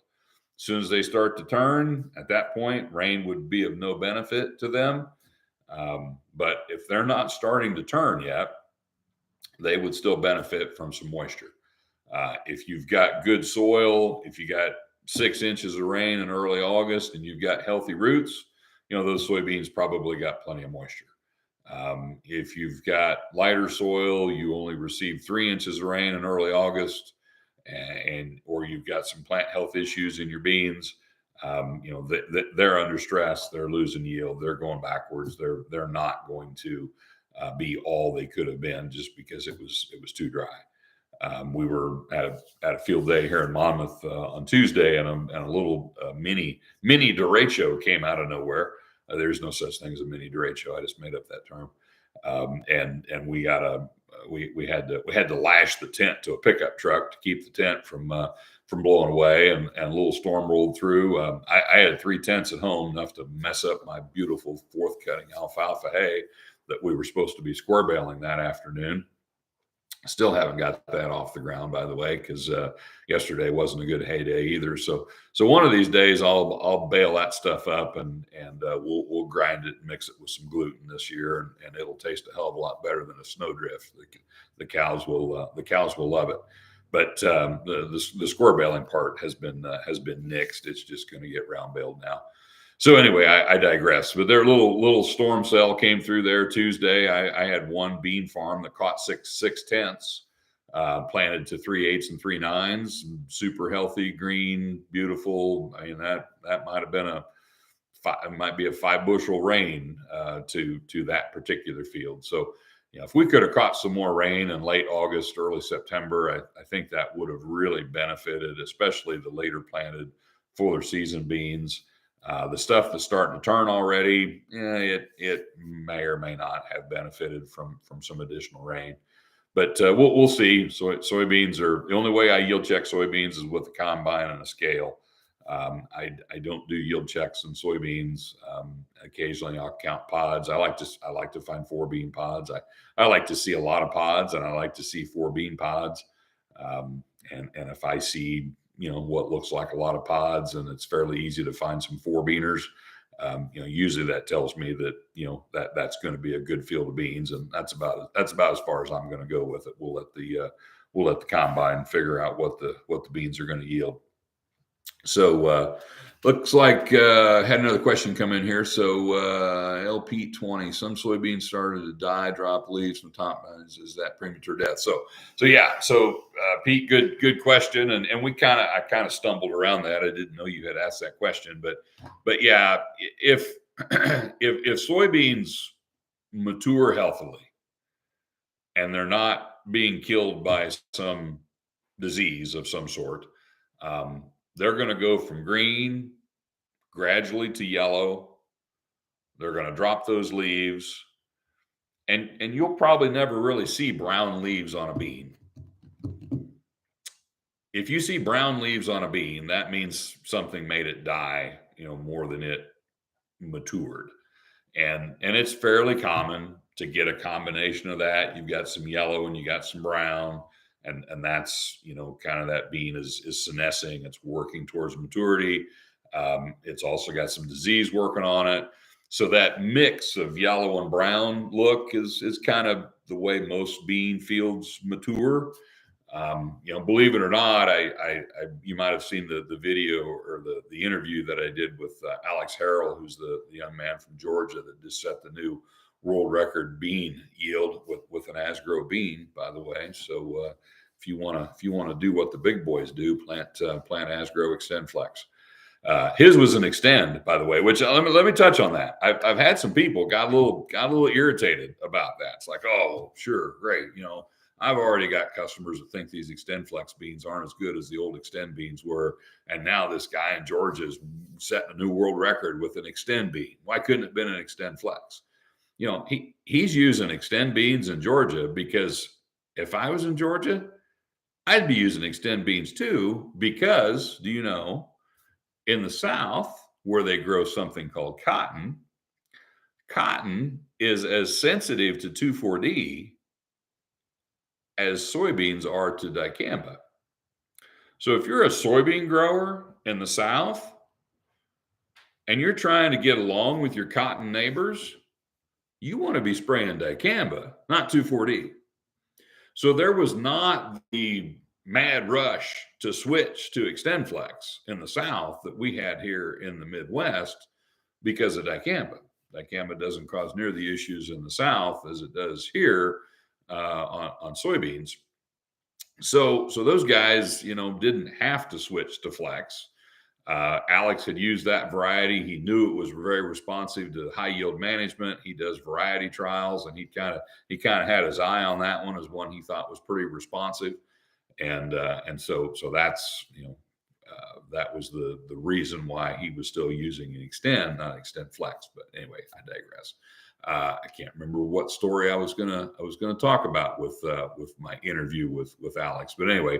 As soon as they start to turn, at that point, rain would be of no benefit to them. But if they're not starting to turn yet, they would still benefit from some moisture. If you've got good soil, if you got 6 inches of rain in early August and you've got healthy roots, those soybeans probably got plenty of moisture. If you've got lighter soil, you only receive 3 inches of rain in early August, or you've got some plant health issues in your beans, they're under stress, they're losing yield, they're going backwards, they're not going to be all they could have been just because it was too dry. We were at a field day here in Monmouth on Tuesday, and a little mini derecho came out of nowhere. There's no such thing as a mini derecho. I just made up that term. And we had to lash the tent to a pickup truck to keep the tent from blowing away. And a little storm rolled through. I had 3 tents at home, enough to mess up my beautiful 4th cutting alfalfa hay that we were supposed to be square baling that afternoon. Still haven't got that off the ground, by the way, because yesterday wasn't a good hay day either. So one of these days I'll bale that stuff up and we'll grind it and mix it with some gluten this year, and it'll taste a hell of a lot better than a snowdrift. The cows will love it. But the square baling part has been nixed. It's just going to get round baled now. So anyway, I digress. But their little storm cell came through there Tuesday. I had one bean farm that caught 6 tenths, planted to 3/8 and 3/9, super healthy, green, beautiful. I mean that might have been a 5 bushel rain to that particular field. So if we could have caught some more rain in late August, early September, I think that would have really benefited, especially the later planted fuller season beans. The stuff that's starting to turn already, it may or may not have benefited from some additional rain, but we'll see. Soybeans are the only way I yield check soybeans is with a combine and a scale. I don't do yield checks in soybeans. Occasionally I'll count pods. I like to find 4 bean pods. I like to see a lot of pods, and I like to see 4 bean pods. And if I see what looks like a lot of pods, and it's fairly easy to find some 4 beaners, usually that tells me that that's going to be a good field of beans, and that's about as far as I'm going to go with it. We'll let the combine figure out what the beans are going to yield. So looks like had another question come in here. So Ep20, some soybeans started to die, drop leaves from top. Is that premature death? So yeah. So Pete, good question, and I kind of stumbled around that. I didn't know you had asked that question, but yeah, if if soybeans mature healthily and they're not being killed by some disease of some sort, um, they're going to go from green gradually to yellow. They're going to drop those leaves, and you'll probably never really see brown leaves on a bean. If you see brown leaves on a bean, that means something made it die, more than it matured. And it's fairly common to get a combination of that. You've got some yellow and you got some brown, and that's kind of that bean is senescing. It's working towards maturity. It's also got some disease working on it. So that mix of yellow and brown look is kind of the way most bean fields mature. Believe it or not, you might have seen the video or the interview that I did with Alex Harrell, who's the young man from Georgia that just set the new world record bean yield with an Asgrow bean, by the way. So if you want to do what the big boys do, plant Asgrow Extend Flex. His was an extend, by the way, which let me touch on that. I've had some people got a little irritated about that. It's like, oh, sure, great, I've already got customers that think these Extend Flex beans aren't as good as the old Extend beans were, and now this guy in Georgia is setting a new world record with an Extend bean. Why couldn't it have been an Extend Flex? He's using Extend beans in Georgia because if I was in Georgia, I'd be using Extend beans too. Because do you know? In the South, where they grow something called cotton is as sensitive to 2,4-D as soybeans are to dicamba. So if you're a soybean grower in the South and you're trying to get along with your cotton neighbors, you want to be spraying dicamba, not 2,4-D. So there was not the mad rush to switch to Extend Flex in the South that we had here in the Midwest because of dicamba. Dicamba doesn't cause near the issues in the South as it does here on soybeans. So those guys, didn't have to switch to Flex. Alex had used that variety. He knew it was very responsive to high yield management. He does variety trials, and he kind of had his eye on that one as one he thought was pretty responsive, and so that's that was the reason why he was still using an Extend, not Extend Flex. But anyway, I digress. I can't remember what story I was gonna talk about with my interview with Alex. But anyway,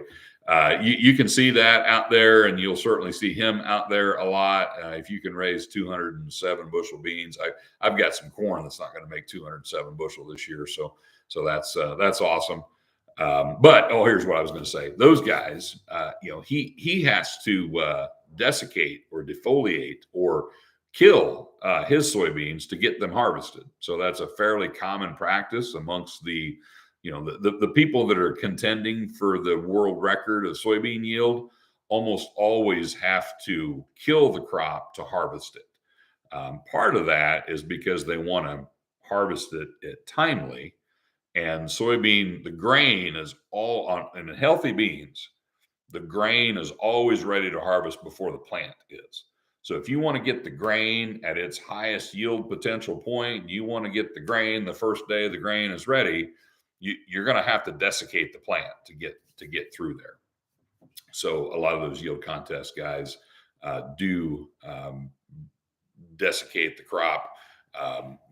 you can see that out there, and you'll certainly see him out there a lot. If you can raise 207 bushel beans, I've got some corn that's not going to make 207 bushel this year, so that's awesome. But here's what I was going to say: those guys, he has to desiccate or defoliate or kill his soybeans to get them harvested. So that's a fairly common practice amongst the people that are contending for the world record of soybean yield. Almost always have to kill the crop to harvest it. Part of that is because they want to harvest it timely. And soybean, the grain is all on, and in healthy beans, the grain is always ready to harvest before the plant is. So if you want to get the grain at its highest yield potential point, you want to get the grain the first day the grain is ready, you're going to have to desiccate the plant to get through there. So a lot of those yield contest guys do desiccate the crop.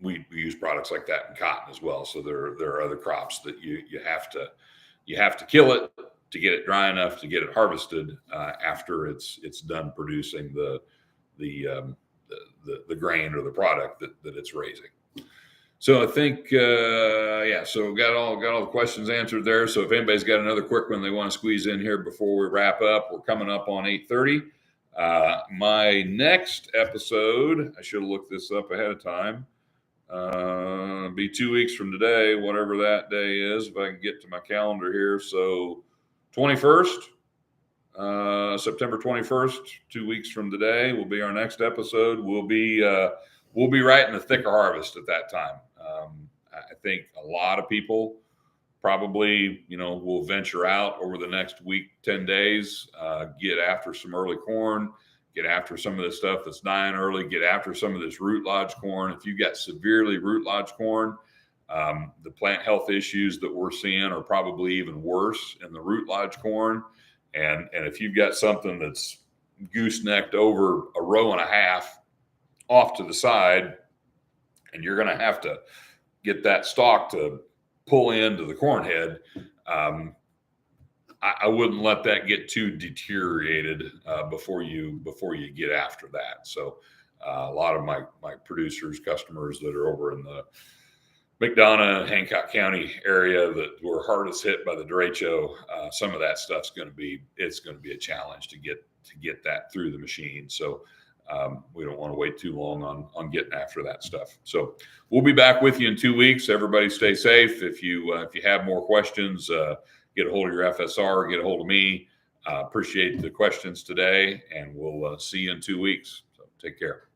We use products like that in cotton as well. So there are other crops that you have to kill it to get it dry enough to get it harvested after it's done producing the grain or the product that it's raising. So I think so got all the questions answered there. So if anybody's got another quick one they want to squeeze in here before we wrap up, we're coming up on 8:30. My next episode, I should have looked this up ahead of time. Be 2 weeks from today, whatever that day is, if I can get to my calendar here. So 21st, September 21st, 2 weeks from today, will be our next episode. We'll be right in the thick of harvest at that time. I think a lot of people probably, will venture out over the next week, 10 days, get after some early corn, get after some of the stuff that's dying early, get after some of this root lodge corn. If you've got severely root lodge corn, the plant health issues that we're seeing are probably even worse in the root lodge corn. And if you've got something that's goosenecked over a row and a half off to the side, and you're going to have to get that stalk to pull into the corn head, I wouldn't let that get too deteriorated before you get after that. So a lot of my producers, customers that are over in the McDonough, Hancock County area that were hardest hit by the derecho, some of that stuff's going to be a challenge to get that through the machine. So we don't want to wait too long on getting after that stuff. So we'll be back with you in 2 weeks. Everybody stay safe. If you have more questions, get a hold of your FSR, get a hold of me. Appreciate the questions today, and we'll see you in 2 weeks. So take care.